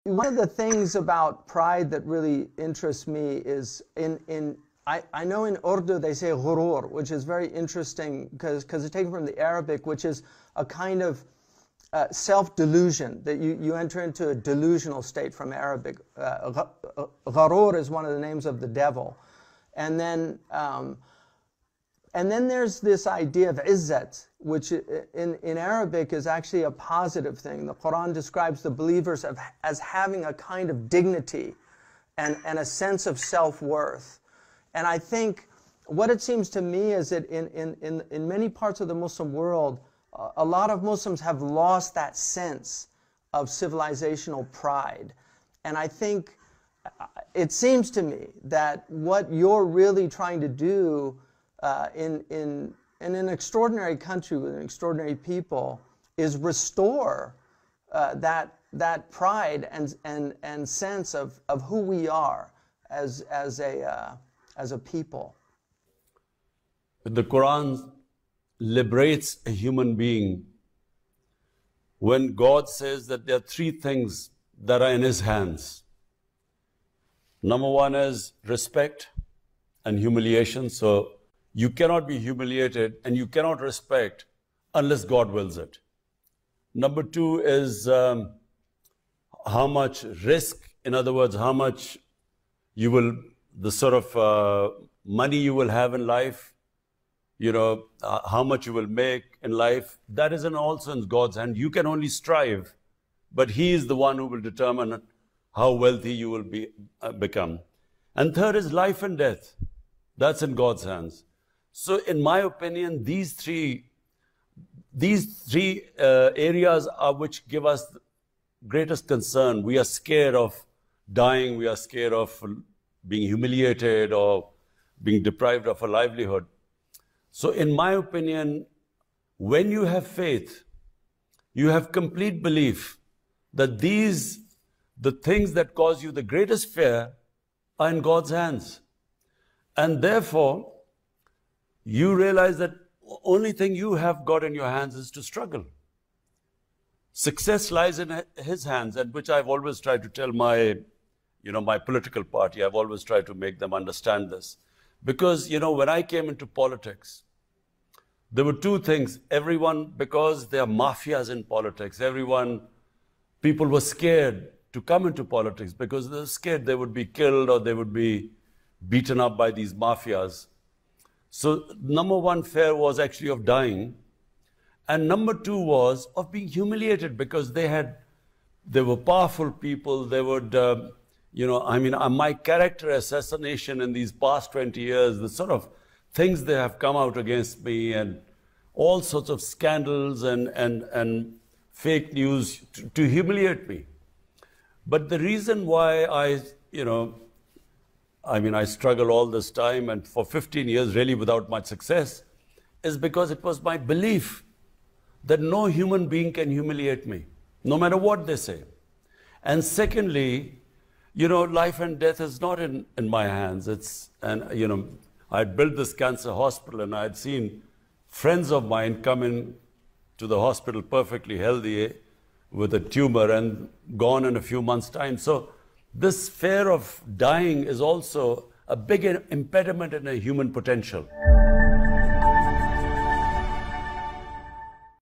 one of the things about pride that really interests me is I know in Urdu they say ghurur, which is very interesting because it's taken from the Arabic, which is a kind of self-delusion, that you enter into a delusional state from Arabic. Gharur is one of the names of the devil. And then there's this idea of izzat, which in Arabic is actually a positive thing. The Quran describes the believers as having a kind of dignity and a sense of self-worth. And I think what it seems to me is that in many parts of the Muslim world, a lot of Muslims have lost that sense of civilizational pride. And I think it seems to me that what you're really trying to do in an extraordinary country with extraordinary people is restore that pride and sense of who we are as a people. The Quran liberates a human being when God says that there are three things that are in His hands. Number one is respect and humiliation. So you cannot be humiliated and you cannot respect unless God wills it. Number two is how much risk, in other words, how much you will, the sort of money you will have in life, you know, how much you will make in life, that is also in God's hand. You can only strive, but He is the one who will determine how wealthy you will become. And third is life and death. That's in God's hands. So in my opinion, these three areas are which give us greatest concern. We are scared of dying. We are scared of being humiliated or being deprived of a livelihood. So in my opinion, when you have faith, you have complete belief that the things that cause you the greatest fear are in God's hands. And therefore, you realize that the only thing you have got in your hands is to struggle. Success lies in His hands, and which I've always tried to tell my political party. I've always tried to make them understand this. Because, when I came into politics, there were two things. Everyone, because there are mafias in politics, people were scared to come into politics because they were scared they would be killed or they would be beaten up by these mafias. So number one fear was actually of dying. And number two was of being humiliated because they were powerful people. They would, my character assassination in these past 20 years, the sort of things they have come out against me and all sorts of scandals and fake news to humiliate me. But the reason why I struggle all this time and for 15 years really without much success is because it was my belief that no human being can humiliate me, no matter what they say. And secondly, life and death is not in my hands. I'd built this cancer hospital and I'd seen friends of mine come in to the hospital perfectly healthy with a tumor and gone in a few months' time. So this fear of dying is also a big impediment in a human potential.